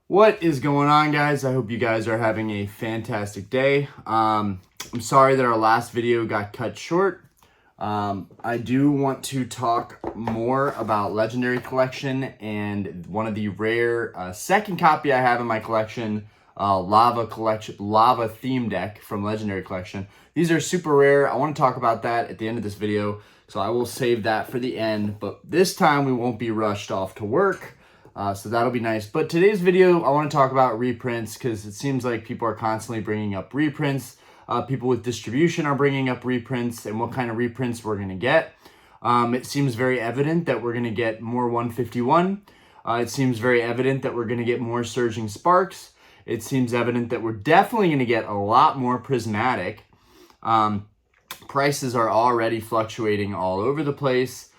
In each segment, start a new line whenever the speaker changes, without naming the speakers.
What is going on, guys? I hope you guys are having a fantastic day. I'm sorry that our last video got cut short. I do want to talk more about Legendary Collection and one of the rare second copy I have in my collection, Lava Theme Deck from Legendary Collection. These are super rare. I want to talk about that at the end of this video, so I will save that for the end. But this time we won't be rushed off to work. So that'll be nice. But today's video, I want to talk about reprints because it seems like people are constantly bringing up reprints. People with distribution are bringing up reprints and what kind of reprints we're going to get. It seems very evident that we're going to get more 151. It seems very evident that we're going to get more Surging Sparks. It seems evident that we're definitely going to get a lot more Prismatic. Prices are already fluctuating all over the place.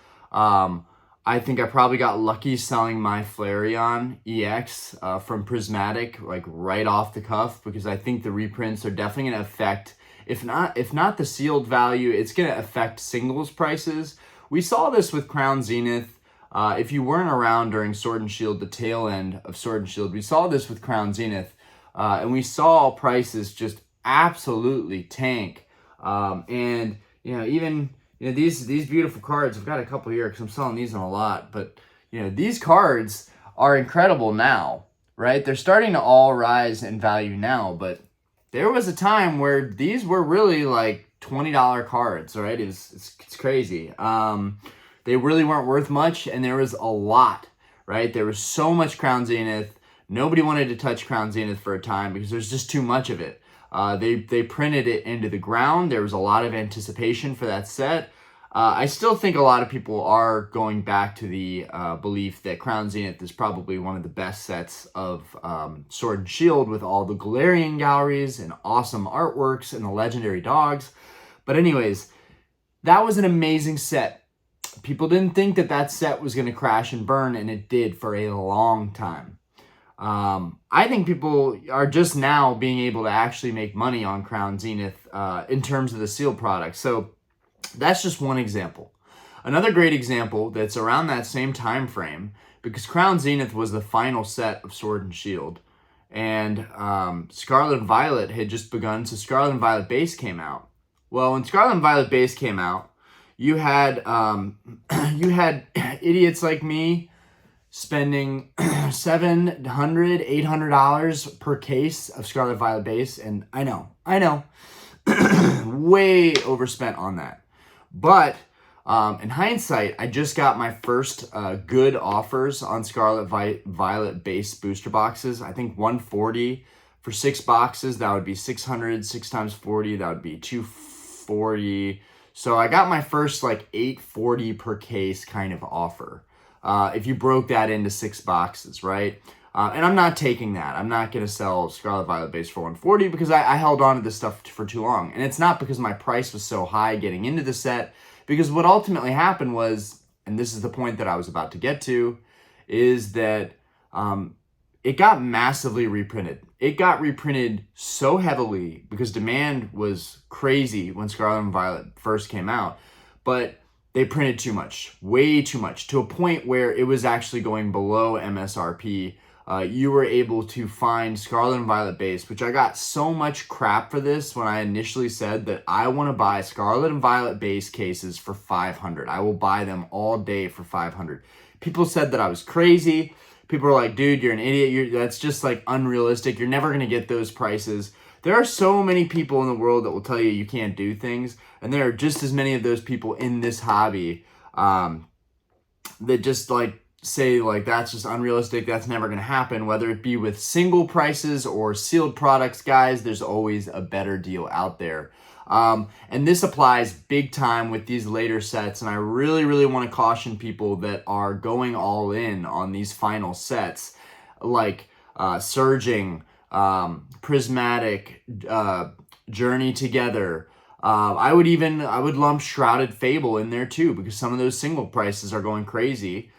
I think I probably got lucky selling my Flareon EX from Prismatic, like right off the cuff, because I think the reprints are definitely going to affect, if not the sealed value, it's going to affect singles prices. We saw this with Crown Zenith. If you weren't around during Sword and Shield, the tail end of Sword and Shield, we saw this with Crown Zenith, and we saw prices just absolutely tank. And you know, even these beautiful cards, I've got a couple here because I'm selling these in a lot, but these cards are incredible now, right? They're starting to all rise in value now, but there was a time where these were really like $20 cards, right? It's crazy. They really weren't worth much, and there was a lot, right? There was so much Crown Zenith. Nobody wanted to touch Crown Zenith for a time because there's just too much of it. They printed it into the ground. There was a lot of anticipation for that set. I still think a lot of people are going back to the belief that Crown Zenith is probably one of the best sets of Sword and Shield, with all the Galarian galleries and awesome artworks and the legendary dogs. But anyways, that was an amazing set. People didn't think that that set was going to crash and burn, and it did for a long time. I think people are just now being able to actually make money on Crown Zenith in terms of the sealed product. So that's just one example. Another great example that's around that same time frame, because Crown Zenith was the final set of Sword and Shield, and Scarlet and Violet had just begun, so Scarlet and Violet Base came out. Well, when Scarlet and Violet Base came out, you had idiots like me spending $700, $800 per case of Scarlet Violet Base, and I know, way overspent on that. But in hindsight, I just got my first good offers on Scarlet Violet Base booster boxes. I think 140 for 6 boxes. That would be 600, 6 times 40. That would be 240. So I got my first like 840 per case kind of offer. If you broke that into 6 boxes, right? And I'm not taking that. I'm not going to sell Scarlet Violet Base for 140 because I held on to this stuff for too long. And it's not because my price was so high getting into the set, because what ultimately happened was, and this is the point that I was about to get to, is that it got massively reprinted. It got reprinted so heavily because demand was crazy when Scarlet and Violet first came out. But they printed too much, way too much, to a point where it was actually going below MSRP. You were able to find Scarlet and Violet Base, which I got so much crap for this when I initially said that I want to buy Scarlet and Violet Base cases for $500. I will buy them all day for $500. People said that I was crazy. People were like, dude, you're an idiot. That's just like unrealistic. You're never going to get those prices. There are so many people in the world that will tell you you can't do things, and there are just as many of those people in this hobby that just like say like that's just unrealistic, that's never going to happen. Whether it be with single prices or sealed products, guys, there's always a better deal out there. And this applies big time with these later sets, and I really, really want to caution people that are going all in on these final sets, like Surging, Prismatic, Journey Together. I would lump Shrouded Fable in there too, because some of those single prices are going crazy.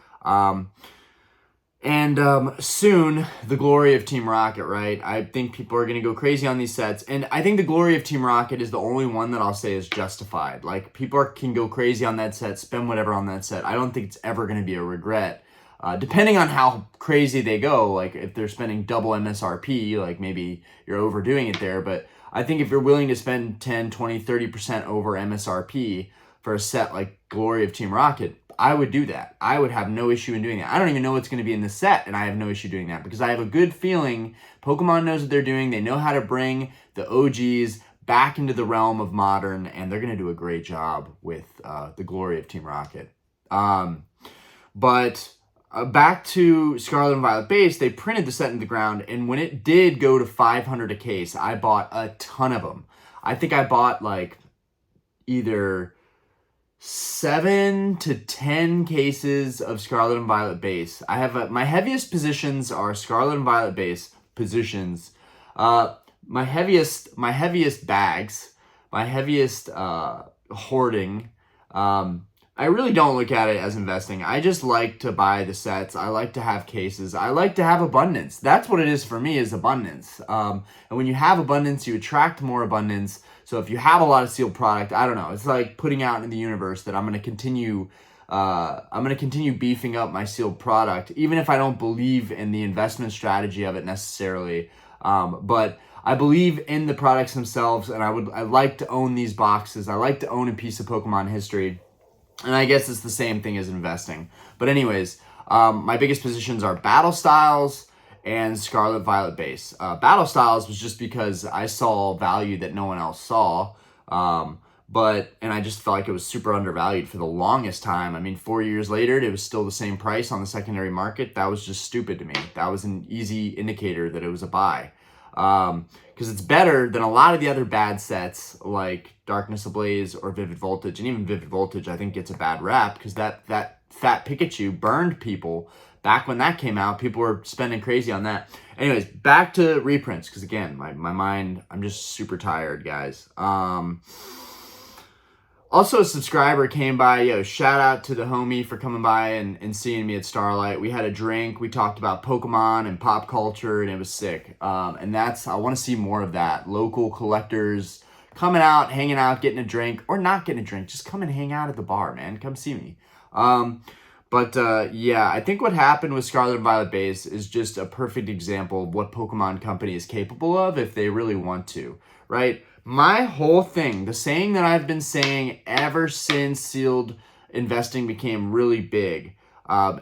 Soon, the glory of Team Rocket, right? I think people are going to go crazy on these sets. And I think the glory of Team Rocket is the only one that I'll say is justified. Like, people can go crazy on that set, spend whatever on that set. I don't think it's ever going to be a regret. depending on how crazy they go, like if they're spending double MSRP, like maybe you're overdoing it there. But I think if you're willing to spend 10, 20, 30% over MSRP for a set like Glory of Team Rocket, I would do that. I would have no issue in doing that. I don't even know what's going to be in the set, and I have no issue doing that because I have a good feeling Pokemon knows what they're doing. They know how to bring the OGs back into the realm of modern, and they're going to do a great job with the Glory of Team Rocket. But back to Scarlet and Violet base, they printed the set in the ground, and when it did go to 500 a case, I bought a ton of them. I think I bought like either 7 to 10 cases of Scarlet and Violet base. I have my heaviest positions are Scarlet and Violet base positions. My heaviest bags, my heaviest hoarding. I really don't look at it as investing. I just like to buy the sets. I like to have cases. I like to have abundance. That's what it is for me, is abundance. And when you have abundance, you attract more abundance. So if you have a lot of sealed product, I don't know. It's like putting out in the universe that I'm going to continue beefing up my sealed product, even if I don't believe in the investment strategy of it necessarily. But I believe in the products themselves, and I like to own these boxes. I like to own a piece of Pokemon history. And I guess it's the same thing as investing. But anyways, my biggest positions are Battle Styles and Scarlet Violet base. Battle Styles was just because I saw value that no one else saw. And I just felt like it was super undervalued for the longest time. I mean, 4 years later, it was still the same price on the secondary market. That was just stupid to me. That was an easy indicator that it was a buy. Because it's better than a lot of the other bad sets like Darkness Ablaze or Vivid Voltage. And even Vivid Voltage, I think, gets a bad rap because that fat Pikachu burned people. Back when that came out, people were spending crazy on that. Anyways, back to reprints, because again, my mind, I'm just super tired, guys. Also, a subscriber came by. Yo, shout out to the homie for coming by and seeing me at Starlight. We had a drink. We talked about Pokemon and pop culture, and it was sick. I want to see more of that. Local collectors coming out, hanging out, getting a drink, or not getting a drink. Just come and hang out at the bar, man. Come see me. Yeah, I think what happened with Scarlet and Violet base is just a perfect example of what Pokemon Company is capable of if they really want to, right? My whole thing, the saying that I've been saying ever since sealed investing became really big,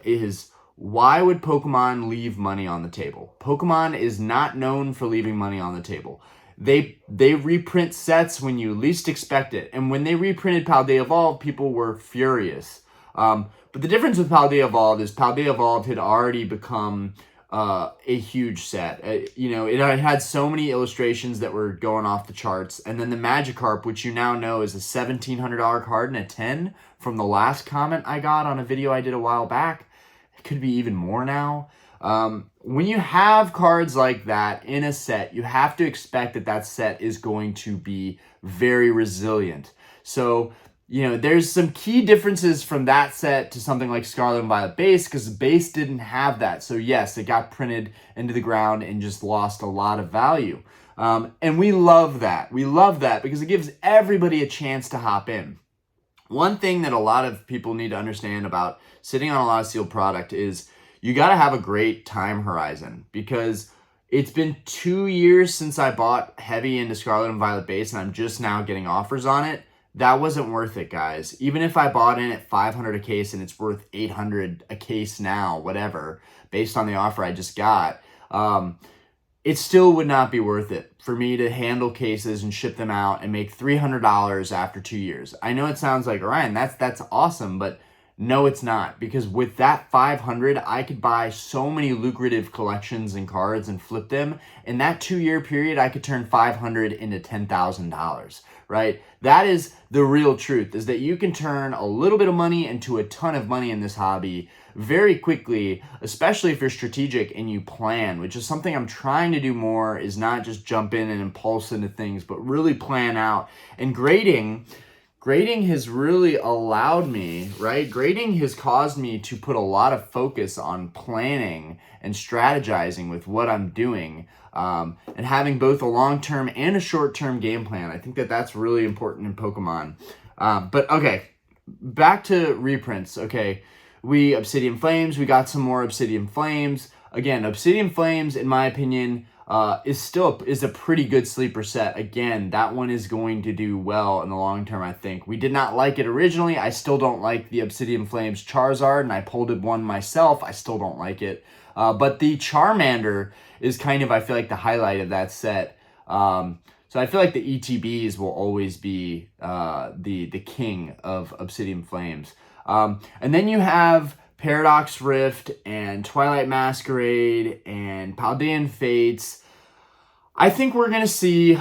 is why would Pokemon leave money on the table? Pokemon is not known for leaving money on the table. They reprint sets when you least expect it. And when they reprinted Paldea Evolved, people were furious. But the difference with Paldea Evolved is Paldea Evolved had already become a huge set. It had so many illustrations that were going off the charts. And then the Magikarp, which you now know is a $1,700 card and a 10 from the last comment I got on a video I did a while back. It could be even more now. When you have cards like that in a set, you have to expect that that set is going to be very resilient. So, there's some key differences from that set to something like Scarlet and Violet base, because base didn't have that. So yes, it got printed into the ground and just lost a lot of value. And we love that. We love that because it gives everybody a chance to hop in. One thing that a lot of people need to understand about sitting on a lot of sealed product is you got to have a great time horizon, because it's been 2 years since I bought heavy into Scarlet and Violet base, and I'm just now getting offers on it. That wasn't worth it, guys. Even if I bought in at 500 a case and it's worth 800 a case now, whatever, based on the offer I just got, it still would not be worth it for me to handle cases and ship them out and make $300 after 2 years. I know it sounds like, Ryan, that's awesome, but no, it's not, because with that 500, I could buy so many lucrative collections and cards and flip them. In that 2 year period, I could turn 500 into $10,000, right? That is the real truth, is that you can turn a little bit of money into a ton of money in this hobby very quickly, especially if you're strategic and you plan, which is something I'm trying to do more, is not just jump in and impulse into things, but really plan out. And grading has really allowed me, right? Grading has caused me to put a lot of focus on planning and strategizing with what I'm doing, and having both a long-term and a short-term game plan. I think that that's really important in Pokemon. But okay, back to reprints. Okay, Obsidian Flames, we got some more Obsidian Flames. Again, Obsidian Flames, in my opinion, is a pretty good sleeper set. Again, that one is going to do well in the long term, I think. We did not like it originally. I still don't like the Obsidian Flames Charizard, and I pulled it one myself. I still don't like it. But the Charmander is kind of, I feel like, the highlight of that set. So I feel like the ETBs will always be the king of Obsidian Flames. And then you have Paradox Rift and Twilight Masquerade and Paldean Fates. I think we're gonna see a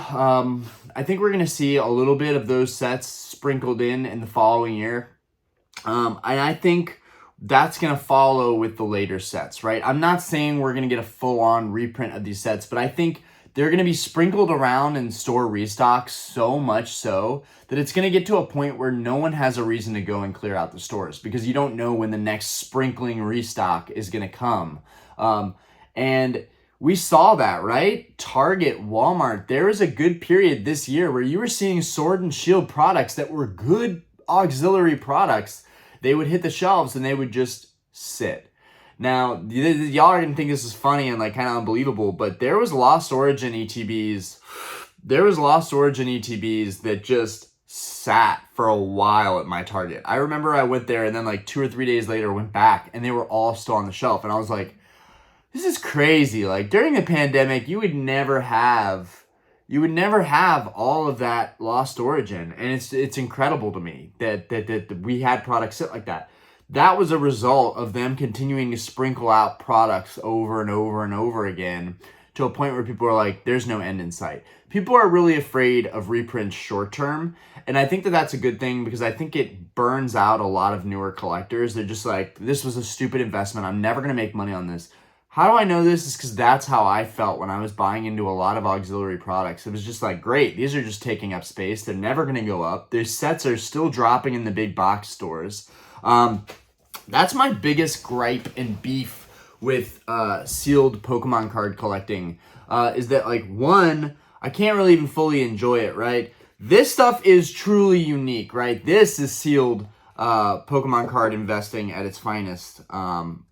little bit of those sets sprinkled in the following year, and I think that's gonna follow with the later sets, right? I'm not saying we're gonna get a full-on reprint of these sets, but I think they're going to be sprinkled around in store restocks so much so that it's going to get to a point where no one has a reason to go and clear out the stores because you don't know when the next sprinkling restock is going to come. And we saw that, right? Target, Walmart, there was a good period this year where you were seeing Sword and Shield products that were good auxiliary products. They would hit the shelves and they would just sit. Now, y'all are going to think this is funny and like kind of unbelievable, but there was Lost Origin ETBs. There was Lost Origin ETBs that just sat for a while at my Target. I remember I went there and then like 2 or 3 days later went back and they were all still on the shelf. And I was like, this is crazy. Like during the pandemic, you would never have all of that Lost Origin. And it's incredible to me that we had products sit like that. That was a result of them continuing to sprinkle out products over and over and over again to a point where people are like, there's no end in sight. People are really afraid of reprints short term. And I think that that's a good thing because I think it burns out a lot of newer collectors. They're just like, this was a stupid investment. I'm never going to make money on this. How do I know this? Is because that's how I felt when I was buying into a lot of auxiliary products. It was just like, great, these are just taking up space. They're never going to go up. Their sets are still dropping in the big box stores. That's my biggest gripe and beef with sealed Pokemon card collecting is that, like, one, I can't really even fully enjoy it, right? This stuff is truly unique, right? This is sealed Pokemon card investing at its finest.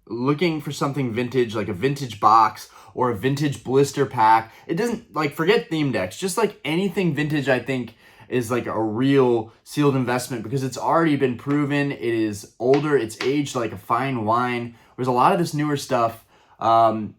Looking for something vintage, like a vintage box or a vintage blister pack. It doesn't, like, forget theme decks. Just, like, anything vintage, I think, is like a real sealed investment because it's already been proven. It is older. It's aged like a fine wine. There's a lot of this newer stuff.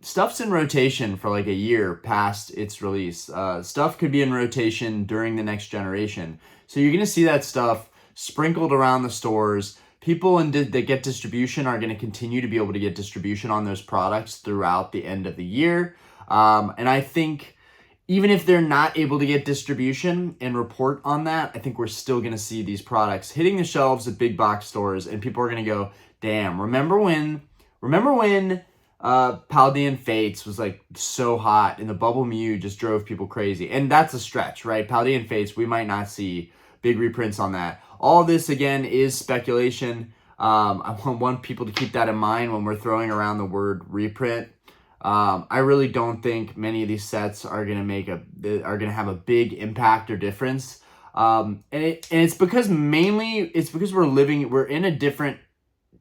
Stuff's in rotation for like a year past its release. Stuff could be in rotation during the next generation. So you're going to see that stuff sprinkled around the stores. People that get distribution are going to continue to be able to get distribution on those products throughout the end of the year. And I think even if they're not able to get distribution and report on that, I think we're still going to see these products hitting the shelves at big box stores, and people are going to go, damn, remember when Paldean Fates was like so hot and the Bubble Mew just drove people crazy? And that's a stretch, right? Paldean Fates, we might not see big reprints on that. All this, again, is speculation. I want people to keep that in mind when we're throwing around the word reprint. I really don't think many of these sets are gonna have a big impact or difference. And it's because we're in a different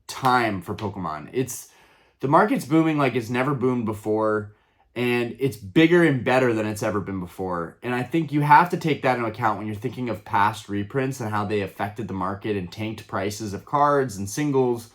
time for Pokemon. The market's booming like it's never boomed before, and it's bigger and better than it's ever been before. And I think you have to take that into account when you're thinking of past reprints and how they affected the market and tanked prices of cards and singles.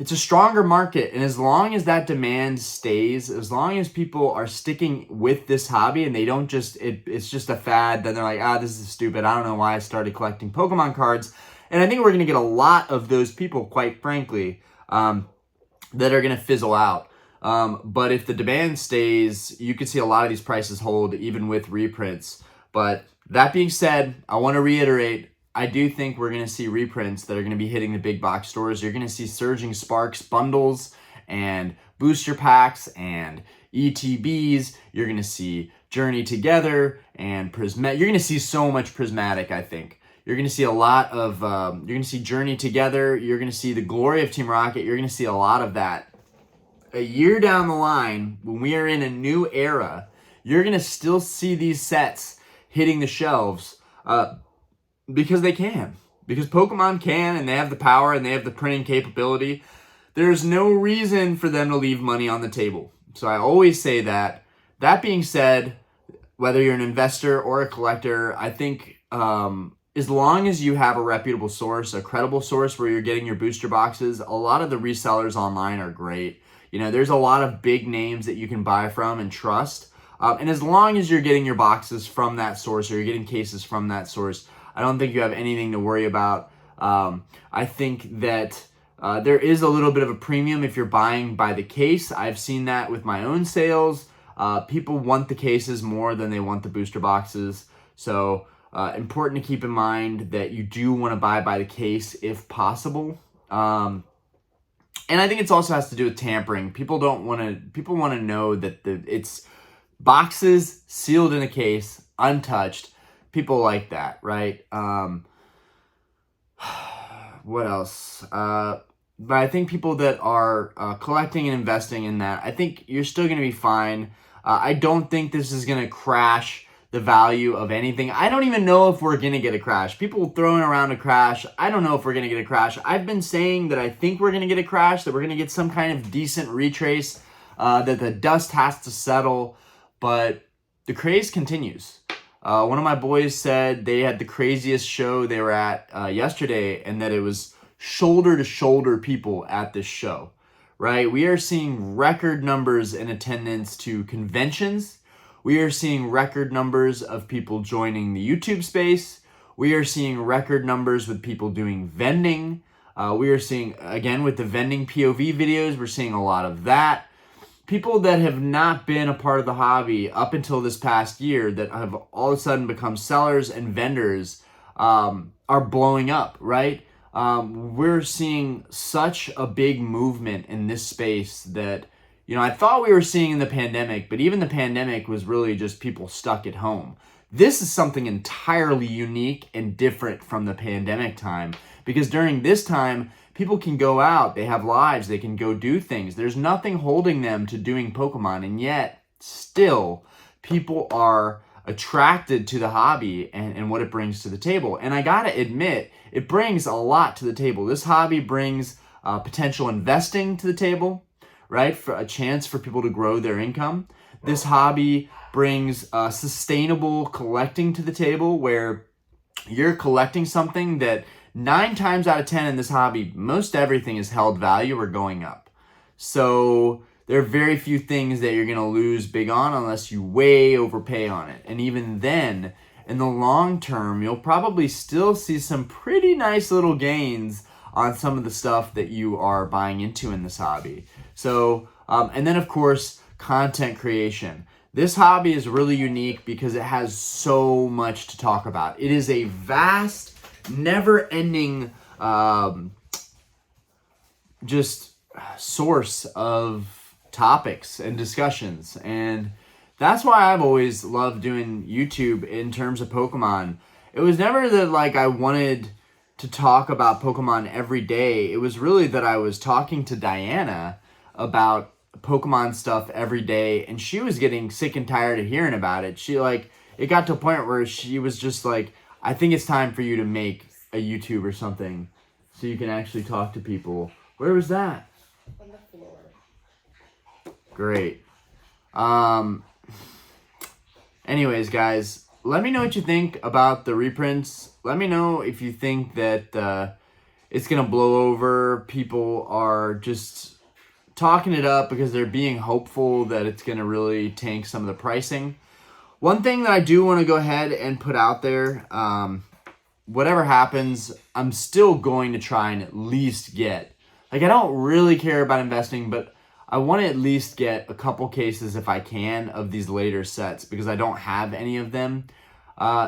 It's a stronger market, and as long as that demand stays, as long as people are sticking with this hobby and they don't it's just a fad, then they're like, this is stupid. I don't know why I started collecting Pokemon cards. And I think we're going to get a lot of those people, quite frankly, that are going to fizzle out. But if the demand stays, you could see a lot of these prices hold even with reprints. But that being said, I want to reiterate, I do think we're going to see reprints that are going to be hitting the big box stores. You're going to see Surging Sparks bundles and booster packs and ETBs. You're going to see Journey Together and Prismatic. You're going to see so much Prismatic, I think. You're going to see a lot of, you're going to see Journey Together. You're going to see the glory of Team Rocket. You're going to see a lot of that. A year down the line, when we are in a new era, you're going to still see these sets hitting the shelves because they can. because Pokemon can, and they have the power and they have the printing capability. There's no reason for them to leave money on the table. So I always say that. That being said, whether you're an investor or a collector, I think as long as you have a reputable source, a credible source where you're getting your booster boxes, a lot of the resellers online are great. You know, there's a lot of big names that you can buy from and trust. And as long as you're getting your boxes from that source or you're getting cases from that source, I don't think you have anything to worry about. I think that there is a little bit of a premium if you're buying by the case. I've seen that with my own sales. People want the cases more than they want the booster boxes. So important to keep in mind that you do want to buy by the case if possible. And I think it also has to do with tampering. People want to know that it's boxes sealed in a case, untouched. People like that, right? What else? But I think people that are collecting and investing in that, I think you're still going to be fine. I don't think this is going to crash the value of anything. I don't even know if we're going to get a crash. People throwing around a crash. I don't know if we're going to get a crash. I've been saying that I think we're going to get a crash, that we're going to get some kind of decent retrace, that the dust has to settle, but the craze continues. One of my boys said they had the craziest show they were at yesterday, and that it was shoulder-to-shoulder people at this show, right? We are seeing record numbers in attendance to conventions. We are seeing record numbers of people joining the YouTube space. We are seeing record numbers with people doing vending. We are seeing, again, with the vending POV videos, we're seeing a lot of that. People that have not been a part of the hobby up until this past year that have all of a sudden become sellers and vendors are blowing up, right? We're seeing such a big movement in this space that, you know, I thought we were seeing in the pandemic, but even the pandemic was really just people stuck at home. This is something entirely unique and different from the pandemic time, because during this time, people can go out, they have lives, they can go do things. There's nothing holding them to doing Pokemon, and yet still people are attracted to the hobby and what it brings to the table. And I gotta admit, it brings a lot to the table. This hobby brings potential investing to the table, right? For a chance for people to grow their income. This hobby brings sustainable collecting to the table, where you're collecting something that 9 times out of 10 in this hobby, most everything is held value or going up. So there are very few things that you're going to lose big on unless you way overpay on it. And even then, in the long term, you'll probably still see some pretty nice little gains on some of the stuff that you are buying into in this hobby. So, and then of course, content creation. This hobby is really unique because it has so much to talk about. It is a vast, never-ending just source of topics and discussions. And that's why I've always loved doing YouTube in terms of Pokemon. It was never that like I wanted to talk about Pokemon every day. It was really that I was talking to Diana about Pokemon stuff every day, and she was getting sick and tired of hearing about it. It got to a point where she was just like, I think it's time for you to make a YouTube or something so you can actually talk to people. Where was that?
On the floor.
Great. Anyways, guys, let me know what you think about the reprints. Let me know if you think that it's going to blow over. People are just talking it up because they're being hopeful that it's going to really tank some of the pricing. One thing that I do want to go ahead and put out there, whatever happens, I'm still going to try and at least get, I don't really care about investing, but I want to at least get a couple cases if I can of these later sets because I don't have any of them.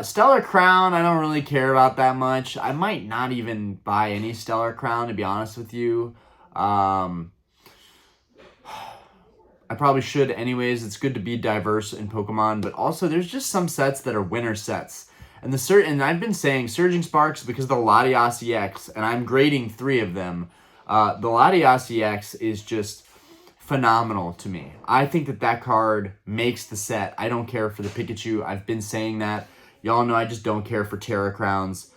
Stellar Crown, I don't really care about that much. I might not even buy any Stellar Crown, to be honest with you. I probably should anyways. It's good to be diverse in Pokemon, but also there's just some sets that are winner sets. And I've been saying Surging Sparks because of the Latias EX, and I'm grading 3 of them. The Latias EX is just phenomenal to me. I think that card makes the set. I don't care for the Pikachu. I've been saying that. Y'all know I just don't care for Terra Crowns.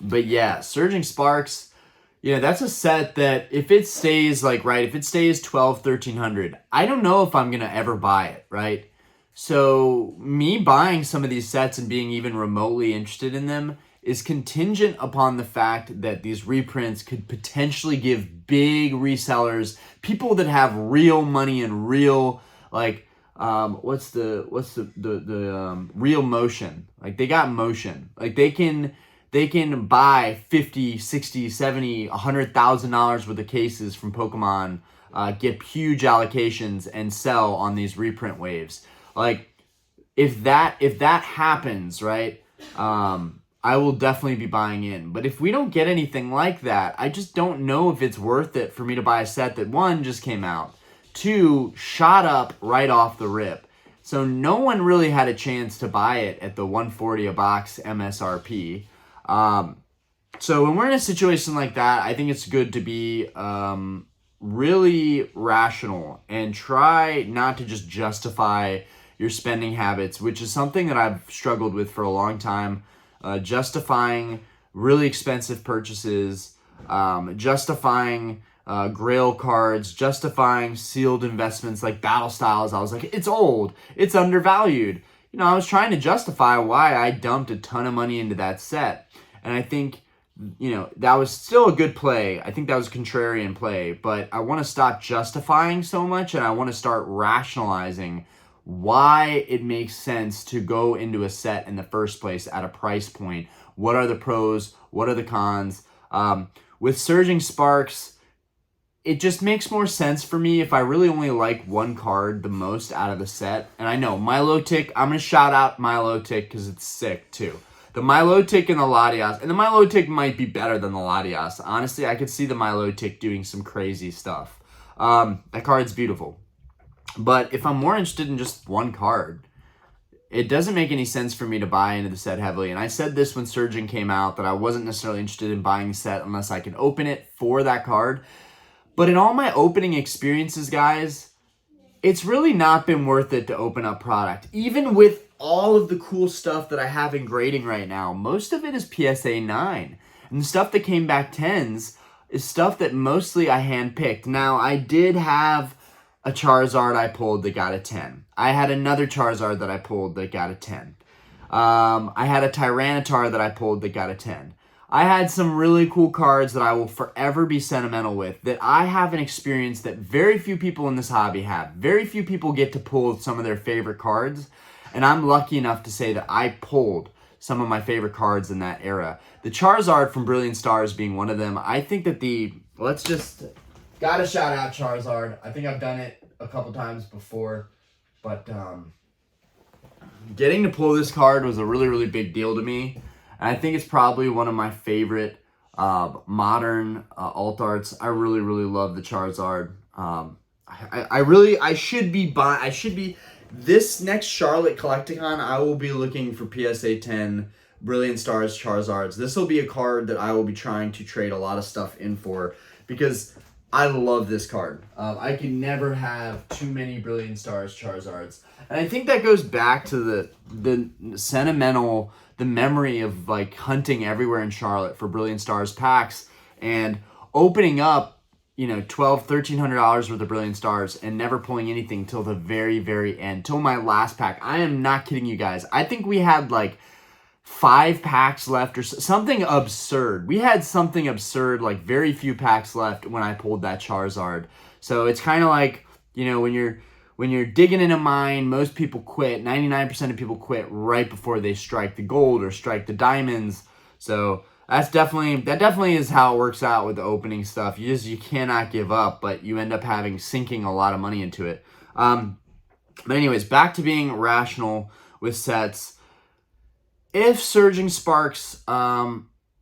But yeah, Surging Sparks, that's a set that if it stays if it stays 12, 1300, I don't know if I'm going to ever buy it, right? So me buying some of these sets and being even remotely interested in them is contingent upon the fact that these reprints could potentially give big resellers, people that have real money and real what's the real motion. Like they got motion. Like they can buy 50, 60, 70, $100,000 worth of cases from Pokemon, get huge allocations and sell on these reprint waves. Like if that happens, right? I will definitely be buying in. But if we don't get anything like that, I just don't know if it's worth it for me to buy a set that, one, just came out, two, shot up right off the rip. So no one really had a chance to buy it at the $140 a box MSRP. So when we're in a situation like that, I think it's good to be really rational and try not to just justify your spending habits, which is something that I've struggled with for a long time. Justifying really expensive purchases, justifying grail cards, justifying sealed investments like Battle Styles. I was like, it's old, it's undervalued. I was trying to justify why I dumped a ton of money into that set. And I think, that was still a good play. I think that was a contrarian play, but I want to stop justifying so much and I want to start rationalizing why it makes sense to go into a set in the first place at a price point. What are the pros? What are the cons? With Surging Sparks, it just makes more sense for me if I really only like one card the most out of the set. And I know Milotic, I'm going to shout out Milotic because it's sick too. The Milotic and the Latias, and the Milotic might be better than the Latias. Honestly, I could see the Milotic doing some crazy stuff. That card's beautiful. But if I'm more interested in just one card, it doesn't make any sense for me to buy into the set heavily. And I said this when Surging came out, that I wasn't necessarily interested in buying the set unless I could open it for that card. But in all my opening experiences, guys, it's really not been worth it to open up product. Even with all of the cool stuff that I have in grading right now, most of it is PSA 9. And the stuff that came back 10s is stuff that mostly I handpicked. Now, I did have a Charizard I pulled that got a 10. I had another Charizard that I pulled that got a 10. I had a Tyranitar that I pulled that got a 10. I had some really cool cards that I will forever be sentimental with, that I have an experience that very few people in this hobby have. Very few people get to pull some of their favorite cards, and I'm lucky enough to say that I pulled some of my favorite cards in that era. The Charizard from Brilliant Stars being one of them. I think that gotta shout out Charizard. I think I've done it a couple times before, but getting to pull this card was a really, really big deal to me. And I think it's probably one of my favorite modern alt arts. I really, really love the Charizard. I should be this next Charlotte Collecticon, I will be looking for PSA 10 Brilliant Stars Charizards. This will be a card that I will be trying to trade a lot of stuff in for because I love this card. I can never have too many Brilliant Stars Charizards. And I think that goes back to the sentimental, the memory of like hunting everywhere in Charlotte for Brilliant Stars packs and opening up, $1,200, $1,300 worth of Brilliant Stars and never pulling anything till the very, very end, till my last pack. I am not kidding you guys. I think we had like 5 packs left or something absurd. We had something absurd, like very few packs left when I pulled that Charizard. So it's kind of like, when you're digging in a mine, most people quit. 99% of people quit right before they strike the gold or strike the diamonds. So that definitely is how it works out with the opening stuff. You cannot give up, but you end up sinking a lot of money into it. But anyways, back to being rational with sets. If Surging Sparks,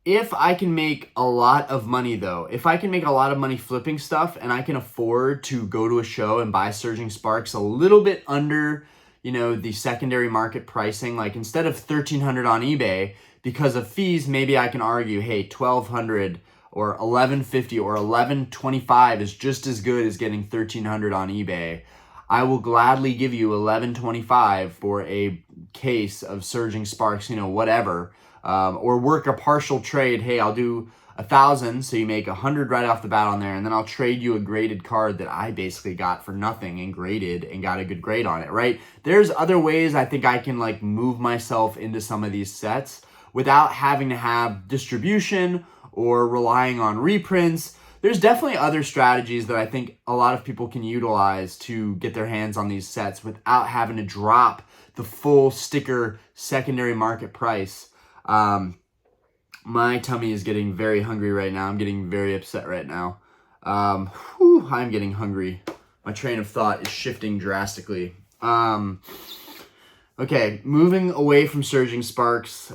if I can make a lot of money though, if I can make a lot of money flipping stuff and I can afford to go to a show and buy Surging Sparks a little bit under, the secondary market pricing, like instead of $1,300 on eBay, because of fees, maybe I can argue, hey, $1,200 or $1,150 or $1,125 is just as good as getting $1,300 on eBay. I will gladly give you $1,125 for a case of Surging Sparks, whatever. or work a partial trade. Hey, I'll do 1,000, so you make 100 right off the bat on there, and then I'll trade you a graded card that I basically got for nothing and graded and got a good grade on it, right? There's other ways I think I can like move myself into some of these sets without having to have distribution or relying on reprints. There's definitely other strategies that I think a lot of people can utilize to get their hands on these sets without having to drop the full sticker secondary market price. My tummy is getting very hungry right now. I'm getting very upset right now. I'm getting hungry. My train of thought is shifting drastically. Okay, moving away from Surging Sparks.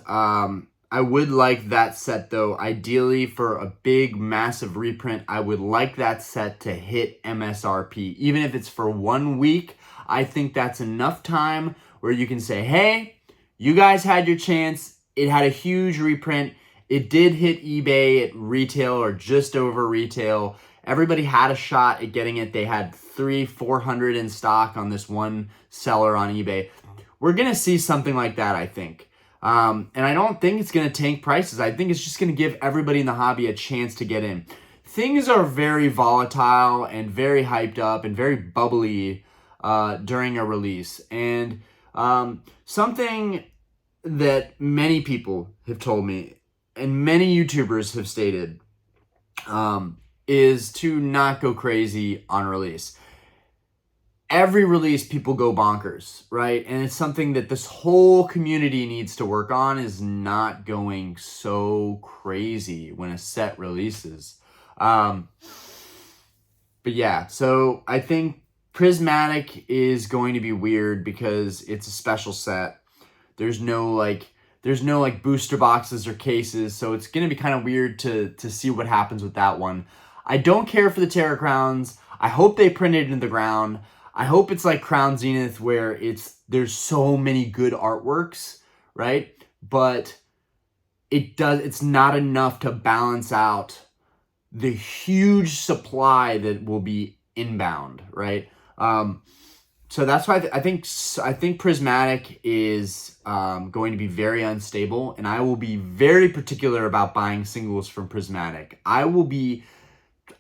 I would like that set though. Ideally for a big, massive reprint, I would like that set to hit MSRP. Even if it's for 1 week, I think that's enough time where you can say, hey, you guys had your chance. It had a huge reprint. It did hit eBay at retail or just over retail. Everybody had a shot at getting it. They had 300-400 in stock on this one seller on eBay. We're going to see something like that, I think. And I don't think it's going to tank prices. I think it's just going to give everybody in the hobby a chance to get in. Things are very volatile and very hyped up and very bubbly during a release. And something that many people have told me and many YouTubers have stated is to not go crazy on release. Every release, people go bonkers, right? And it's something that this whole community needs to work on, is not going so crazy when a set releases. But yeah, so I think Prismatic is going to be weird because it's a special set. There's no booster boxes or cases, so it's going to be kind of weird to see what happens with that one. I don't care for the Terra Crowns. I hope they print it into the ground. I hope it's like Crown Zenith where there's so many good artworks, right? But it's not enough to balance out the huge supply that will be inbound, right? So that's why I think Prismatic is going to be very unstable, and I will be very particular about buying singles from Prismatic.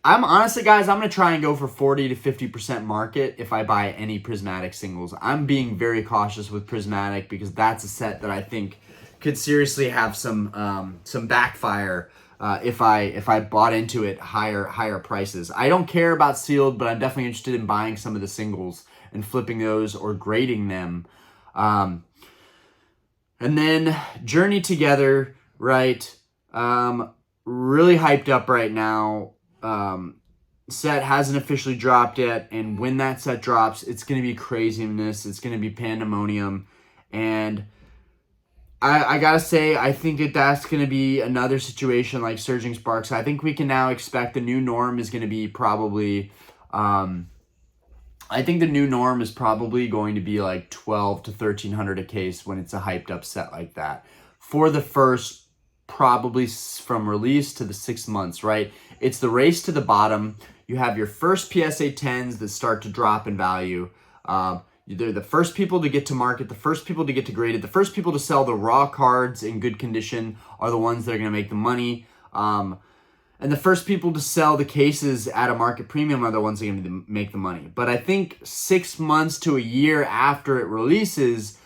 I'm honestly, guys, I'm going to try and go for 40 to 50% market if I buy any Prismatic singles. I'm being very cautious with Prismatic because that's a set that I think could seriously have some backfire if I bought into it higher prices. I don't care about sealed, but I'm definitely interested in buying some of the singles and flipping those or grading them. And then Journey Together, right? Really hyped up right now. Set hasn't officially dropped yet, and when that set drops, it's going to be craziness. It's going to be pandemonium, and I gotta say, I think that's going to be another situation like Surging Sparks. I think we can now expect the new norm is going to be probably I think the new norm is probably going to be like 12 to 1,300 a case when it's a hyped up set like that. For the first, probably from release to the 6 months, right? It's the race to the bottom. You have your first PSA 10s that start to drop in value. They're the first people to get to market, the first people to get to graded, the first people to sell the raw cards in good condition are the ones that are going to make the money. And the first people to sell the cases at a market premium are the ones that are going to make the money. But I think 6 months to a year after it releases,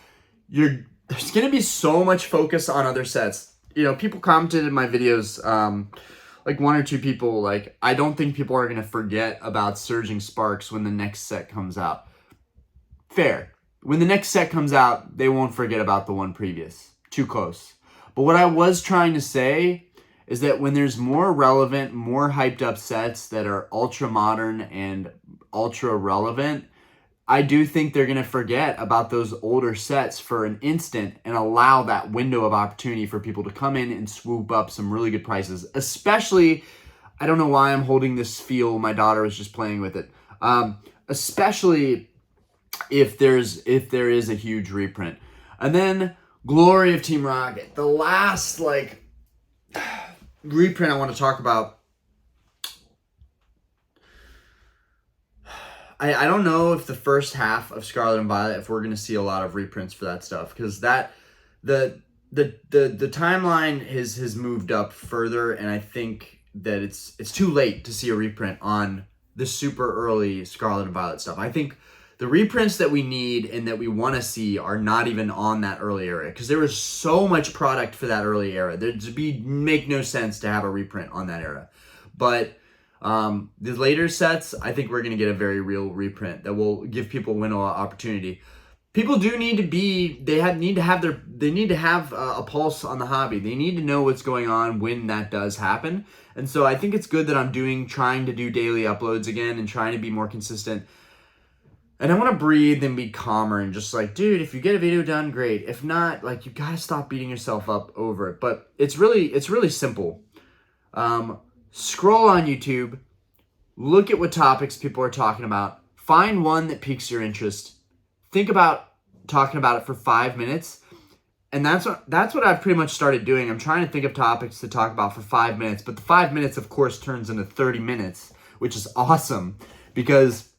there's going to be so much focus on other sets. You know, people commented in my videos, like 1 or 2 people, like, I don't think people are going to forget about Surging Sparks when the next set comes out. Fair. When the next set comes out, they won't forget about the one previous. Too close. But what I was trying to say is that when there's more relevant, more hyped up sets that are ultra modern and ultra relevant, I do think they're going to forget about those older sets for an instant and allow that window of opportunity for people to come in and swoop up some really good prices. Especially, I don't know why I'm holding this feel. My daughter was just playing with it. Especially if there is a huge reprint. And then Glory of Team Rocket. The last, reprint I want to talk about. I don't know if the first half of Scarlet and Violet, if we're going to see a lot of reprints for that stuff, because the the timeline has moved up further, and I think that it's too late to see a reprint on the super early Scarlet and Violet stuff. I think the reprints that we need and that we want to see are not even on that early era, because there was so much product for that early era. There'd make no sense to have a reprint on that era. But the later sets, I think we're going to get a very real reprint that will give people a window opportunity. People do need to need to have a pulse on the hobby. They need to know what's going on when that does happen. And so I think it's good that I'm trying to do daily uploads again and trying to be more consistent. And I want to breathe and be calmer and just like, dude, if you get a video done, great. If not, like, you got to stop beating yourself up over it. But it's really simple. Scroll on YouTube, look at what topics people are talking about, find one that piques your interest. Think about talking about it for 5 minutes, and that's what I've pretty much started doing. I'm trying to think of topics to talk about for 5 minutes, but the 5 minutes, of course, turns into 30 minutes, which is awesome, because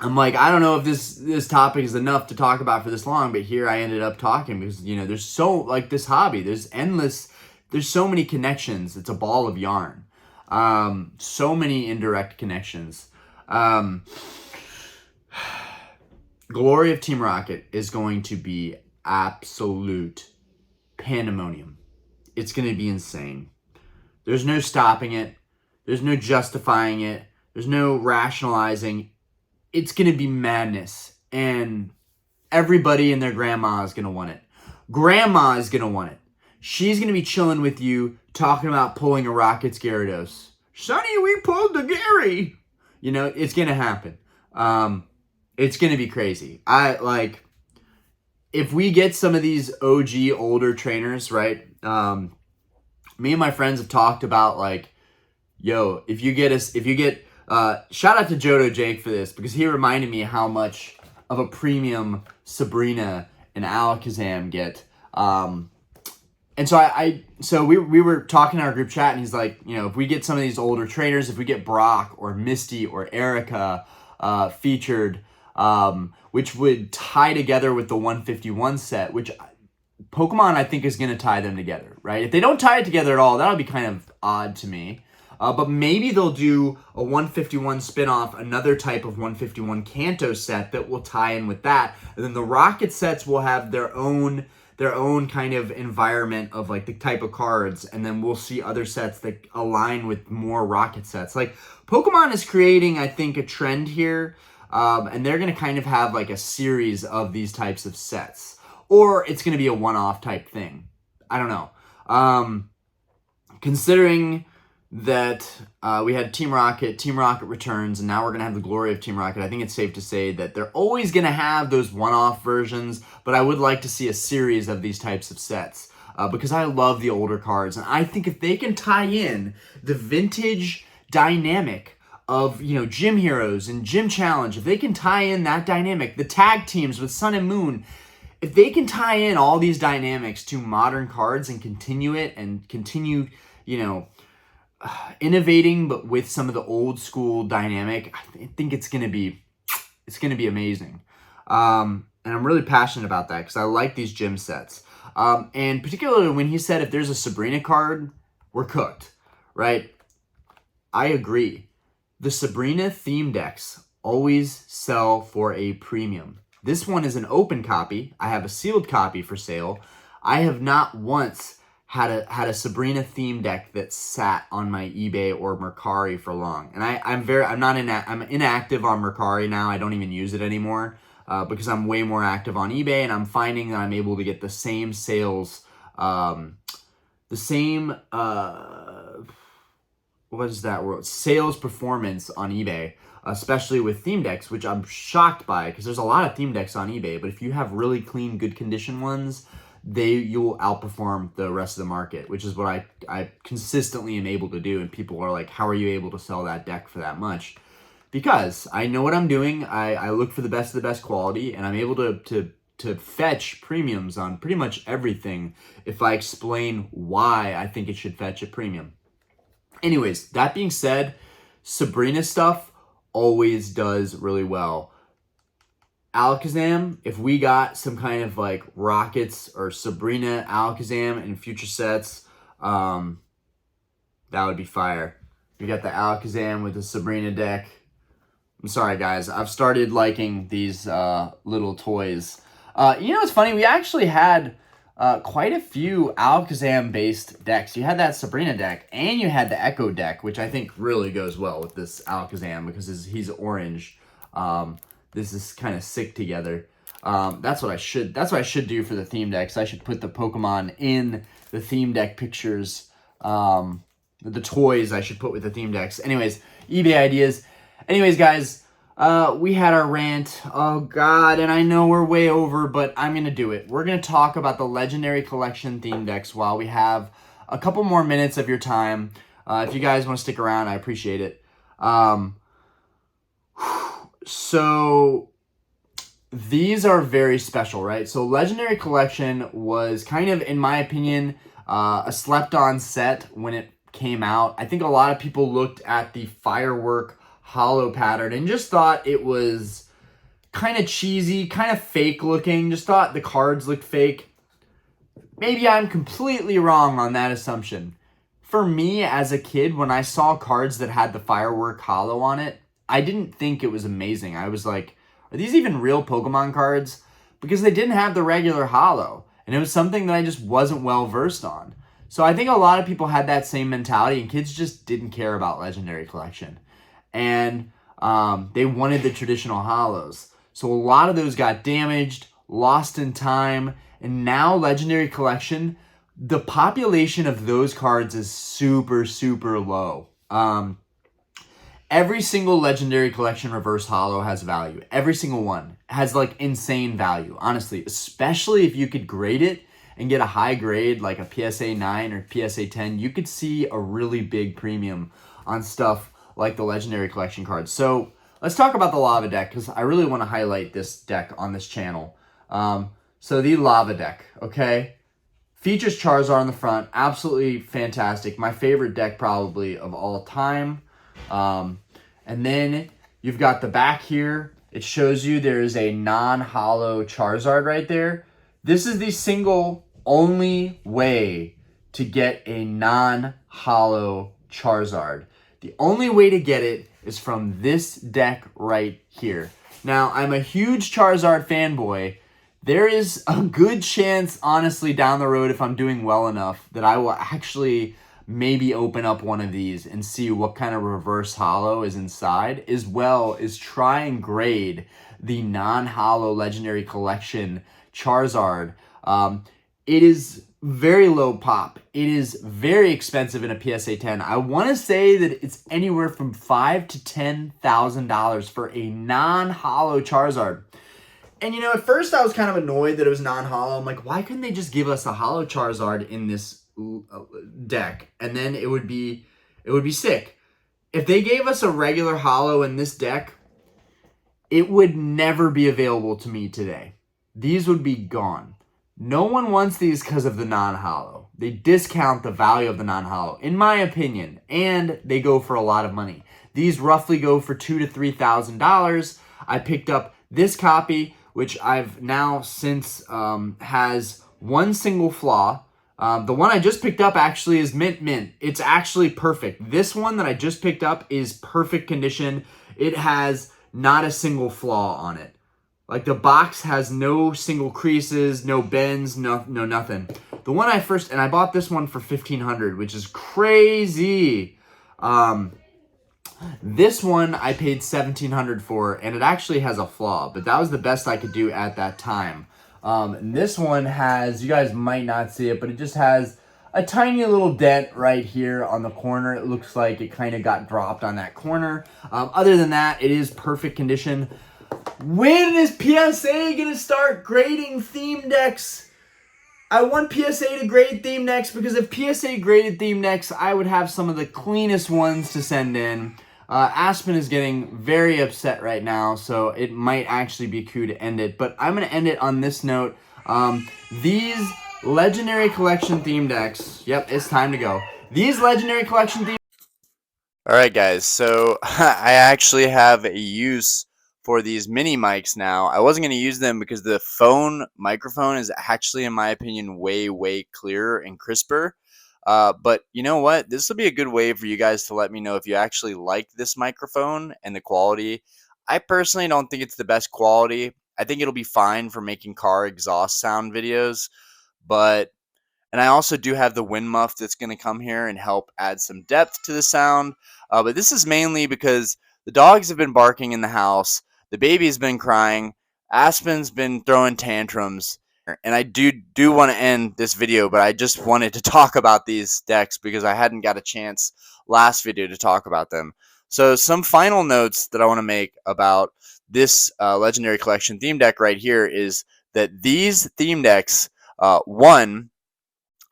I'm like, I don't know if this topic is enough to talk about for this long, but here I ended up talking because, you know, there's so, like, this hobby, there's so many connections. It's a ball of yarn. So many indirect connections. Glory of Team Rocket is going to be absolute pandemonium. It's going to be insane. There's no stopping it. There's no justifying it. There's no rationalizing. It's going to be madness. And everybody and their grandma is going to want it. Grandma is going to want it. She's going to be chilling with you, talking about pulling a Rockets Gyarados. Sonny, we pulled the Gary. You know, it's going to happen. It's going to be crazy. If we get some of these OG older trainers, right? Me and my friends have talked about, like, yo, if you get, shout out to Jodo Jake for this, because he reminded me how much of a premium Sabrina and Alakazam get. And so we were talking in our group chat, and he's like, you know, if we get some of these older trainers, if we get Brock or Misty or Erica featured, which would tie together with the 151 set, which Pokemon, I think, is going to tie them together, right? If they don't tie it together at all, that'll be kind of odd to me. But maybe they'll do a 151 spinoff, another type of 151 Kanto set that will tie in with that. And then the Rocket sets will have their own kind of environment of, like, the type of cards, and then we'll see other sets that align with more Rocket sets. Like, Pokemon is creating, I think, a trend here, and they're going to kind of have, like, a series of these types of sets. Or it's going to be a one-off type thing. I don't know. Considering that we had Team Rocket returns, and now we're going to have the Glory of Team Rocket, I think it's safe to say that they're always going to have those one-off versions, but I would like to see a series of these types of sets, because I love the older cards, and I think if they can tie in the vintage dynamic of, you know, Gym Heroes and Gym Challenge, if they can tie in that dynamic, the tag teams with Sun and Moon, if they can tie in all these dynamics to modern cards and continue it and continue, you know, innovating, but with some of the old school dynamic, I think it's gonna be amazing. And I'm really passionate about that because I like these gym sets. And particularly when he said if there's a Sabrina card, we're cooked, right? I agree. The Sabrina theme decks always sell for a premium. This one is an open copy. I have a sealed copy for sale. I have not once had a Sabrina theme deck that sat on my eBay or Mercari for long. And I'm inactive on Mercari now. I don't even use it anymore because I'm way more active on eBay, and I'm finding that I'm able to get the same sales, sales performance on eBay, especially with theme decks, which I'm shocked by because there's a lot of theme decks on eBay, but if you have really clean, good condition ones, you'll outperform the rest of the market, which is what I consistently am able to do. And people are like, how are you able to sell that deck for that much? Because I know what I'm doing. I look for the best of the best quality, and I'm able to fetch premiums on pretty much everything if I explain why I think it should fetch a premium. Anyways, that being said, Sabrina stuff always does really well. Alakazam, if we got some kind of like Rockets or Sabrina Alakazam in future sets, that would be fire. We got the Alakazam with the Sabrina deck. I'm sorry, guys. I've started liking these little toys. You know what's funny? We actually had quite a few Alakazam-based decks. You had that Sabrina deck, and you had the Echo deck, which I think really goes well with this Alakazam because he's orange. This is kind of sick together. That's what I should do for the theme decks. I should put the Pokemon in the theme deck pictures. The toys I should put with the theme decks. Anyways, eBay ideas. Anyways, guys, we had our rant. Oh, God, and I know we're way over, but I'm going to do it. We're going to talk about the Legendary Collection theme decks while we have a couple more minutes of your time. If you guys want to stick around, I appreciate it. So these are very special, right? So Legendary Collection was kind of, in my opinion, a slept-on set when it came out. I think a lot of people looked at the Firework Hollow pattern and just thought it was kind of cheesy, kind of fake looking, just thought the cards looked fake. Maybe I'm completely wrong on that assumption. For me, as a kid, when I saw cards that had the Firework Hollow on it, I didn't think it was amazing. I was like, are these even real Pokemon cards? Because they didn't have the regular Hollow, and it was something that I just wasn't well versed on. So I think a lot of people had that same mentality, and kids just didn't care about Legendary Collection. And they wanted the traditional Hollows. So a lot of those got damaged, lost in time, and now Legendary Collection, the population of those cards is super, super low. Every single Legendary Collection Reverse Hollow has value. Every single one has like insane value, honestly, especially if you could grade it and get a high grade like a PSA 9 or PSA 10, you could see a really big premium on stuff like the Legendary Collection cards. So let's talk about the Lava deck because I really want to highlight this deck on this channel. So the Lava deck, okay? Features Charizard on the front, absolutely fantastic. My favorite deck probably of all time. And then you've got the back here. It shows you there is a non-hollow Charizard right there. This is the single only way to get a non-hollow Charizard. The only way to get it is from this deck right here. Now, I'm a huge Charizard fanboy. There is a good chance, honestly, down the road, if I'm doing well enough, that I will actually maybe open up one of these and see what kind of reverse hollow is inside, as well as try and grade the non-hollow Legendary Collection Charizard. It is very low pop. It is very expensive in a PSA 10. I want to say that it's anywhere from $5,000 to $10,000 for a non-hollow Charizard. And you know, at first I was kind of annoyed that it was non-hollow. I'm like, why couldn't they just give us a hollow Charizard in this deck, and then it would be sick. If they gave us a regular hollow in this deck, it would never be available to me today. These would be gone. No one wants these because of the non-hollow. They discount the value of the non-hollow, in my opinion, and they go for a lot of money. These roughly go for $2,000 to $3,000. I picked up this copy, which I've now since has one single flaw. The one I just picked up actually is mint. It's actually perfect. This one that I just picked up is perfect condition. It has not a single flaw on it. Like the box has no single creases, no bends, no nothing. The one I bought this one for $1,500, which is crazy. This one I paid $1,700 for, and it actually has a flaw, but that was the best I could do at that time. And this one has, you guys might not see it, but it just has a tiny little dent right here on the corner. It looks like it kind of got dropped on that corner. Other than that, it is perfect condition. When is PSA going to start grading theme decks? I want PSA to grade theme decks because if PSA graded theme decks, I would have some of the cleanest ones to send in. Aspen is getting very upset right now, so it might actually be cool to end it. But I'm going to end it on this note. These Legendary Collection theme decks, yep, it's time to go. These Legendary Collection theme... Alright guys, so I actually have a use for these mini mics now. I wasn't going to use them because the phone microphone is actually, in my opinion, way clearer and crisper. But you know what? This will be a good way for you guys to let me know if you actually like this microphone and the quality. I personally don't think it's the best quality. I think it'll be fine for making car exhaust sound videos, but and I also do have the wind muff that's going to come here and help add some depth to the sound. But this is mainly because the dogs have been barking in the house. The baby's been crying. Aspen's been throwing tantrums. And I do want to end this video, but I just wanted to talk about these decks because I hadn't got a chance last video to talk about them. So some final notes that I want to make about this Legendary Collection theme deck right here is that these theme decks, one,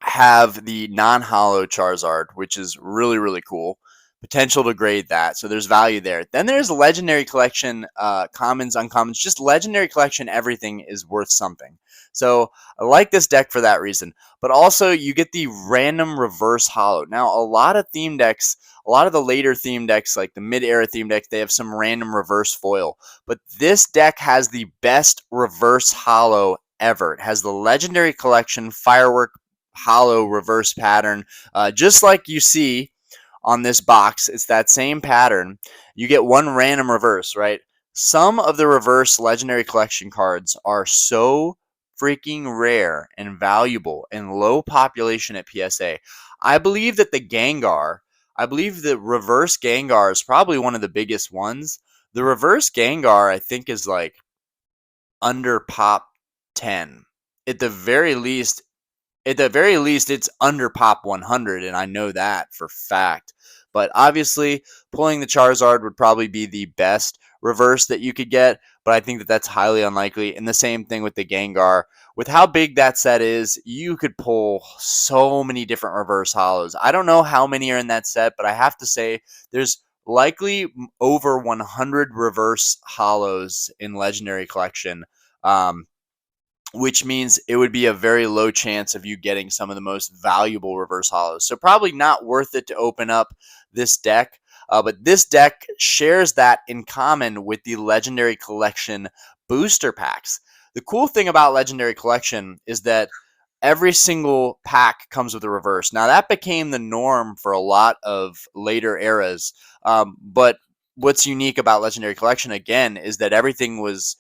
have the non-hollow Charizard, which is really cool. Potential to grade that, so there's value there. Then there's Legendary Collection commons, uncommons. Just Legendary Collection everything is worth something. So I like this deck for that reason. But also you get the random reverse hollow. Now a lot of theme decks, a lot of the later theme decks, like the mid-era theme deck, they have some random reverse foil. But this deck has the best reverse hollow ever. It has the Legendary Collection Firework hollow reverse pattern, just like you see on this box. It's that same pattern. You get one random reverse, right? Some of the reverse Legendary Collection cards are so freaking rare and valuable and low population at PSA. I believe that the Gengar, I believe the reverse Gengar is probably one of the biggest ones. The reverse Gengar, I think, is like under pop 10. At the very least, it's under pop 100, and I know that for fact. But obviously, pulling the Charizard would probably be the best reverse that you could get, but I think that that's highly unlikely. And the same thing with the Gengar. With how big that set is, you could pull so many different reverse hollows. I don't know how many are in that set, but I have to say there's likely over 100 reverse hollows in Legendary Collection. Which means it would be a very low chance of you getting some of the most valuable reverse hollows. So probably not worth it to open up this deck. But this deck shares that in common with the Legendary Collection booster packs. The cool thing about Legendary Collection is that every single pack comes with a reverse. Now that became the norm for a lot of later eras. But what's unique about Legendary Collection, again, is that everything was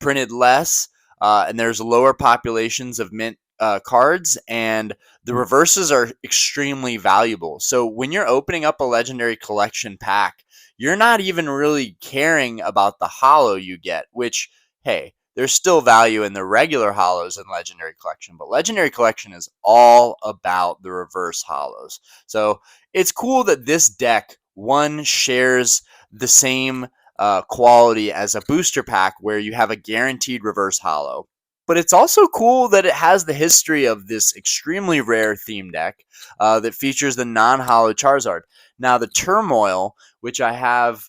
printed less. And there's lower populations of mint cards, and the reverses are extremely valuable. So when you're opening up a Legendary Collection pack, you're not even really caring about the hollow you get, which, hey, there's still value in the regular hollows in Legendary Collection, but Legendary Collection is all about the reverse hollows. So it's cool that this deck, one, shares the same quality as a booster pack where you have a guaranteed reverse hollow. But it's also cool that it has the history of this extremely rare theme deck that features the non-hollow Charizard. Now the Turmoil, which I have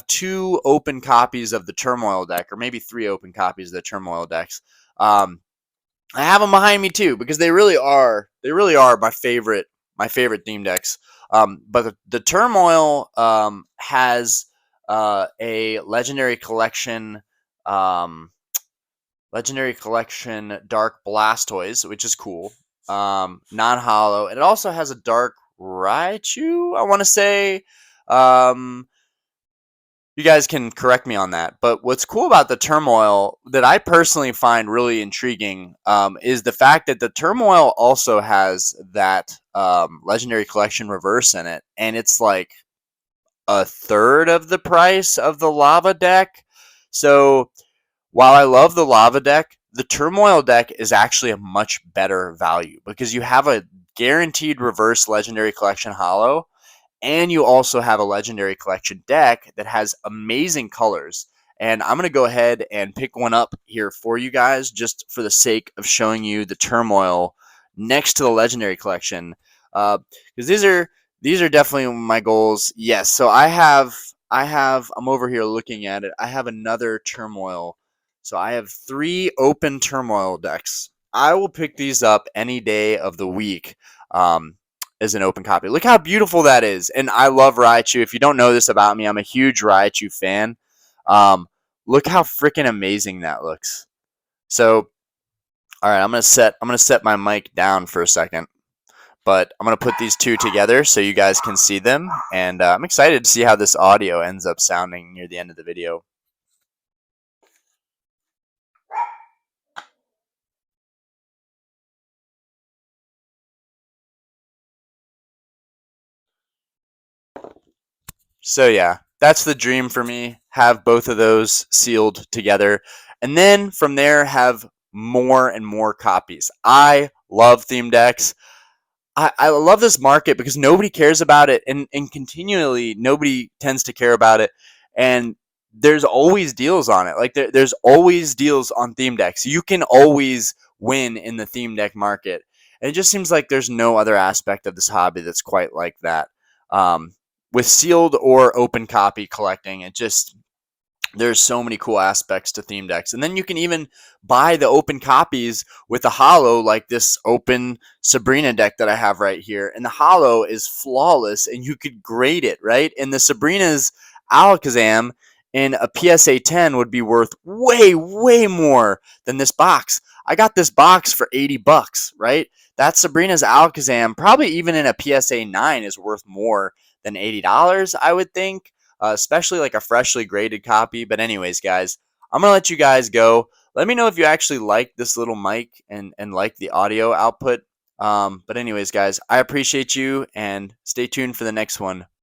two open copies of the Turmoil deck, or maybe three open copies of the Turmoil decks. I have them behind me too because they really are my favorite theme decks. But the Turmoil has a Legendary Collection Dark Blastoise, which is cool. Non-hollow, and it also has a Dark Raichu, I want to say. You guys can correct me on that. But what's cool about the Turmoil that I personally find really intriguing is the fact that the Turmoil also has that Legendary Collection reverse in it, and it's like a third of the price of the Lava deck. So while I love the Lava deck, the Turmoil deck is actually a much better value because you have a guaranteed reverse Legendary Collection hollow, and you also have a Legendary Collection deck that has amazing colors. And I'm going to go ahead and pick one up here for you guys just for the sake of showing you the Turmoil next to the Legendary Collection. Because these are definitely my goals. Yes, so I'm over here looking at it. I have another Turmoil. So I have 3 open Turmoil decks. I will pick these up any day of the week. As an open copy. Look how beautiful that is. And I love Raichu. If you don't know this about me, I'm a huge Raichu fan. Look how freaking amazing that looks. So, all right, I'm gonna set my mic down for a second, but I'm gonna put these two together so you guys can see them, and I'm excited to see how this audio ends up sounding near the end of the video. So yeah, that's the dream for me. Have both of those sealed together. And then from there have more and more copies. I love theme decks. I love this market because nobody cares about it, and continually nobody tends to care about it. And there's always deals on it. Like there's always deals on theme decks. You can always win in the theme deck market. And it just seems like there's no other aspect of this hobby that's quite like that. Um, with sealed or open copy collecting, it just there's so many cool aspects to theme decks. And then you can even buy the open copies with a holo, like this open Sabrina deck that I have right here. And the holo is flawless, and you could grade it, right? And the Sabrina's Alakazam in a PSA 10 would be worth way, way more than this box. I got this box for $80, right? That Sabrina's Alakazam, probably even in a PSA 9, is worth more than $80, I would think, especially like a freshly graded copy. But anyways, guys, I'm going to let you guys go. Let me know if you actually like this little mic and like the audio output. But anyways, guys, I appreciate you, and stay tuned for the next one.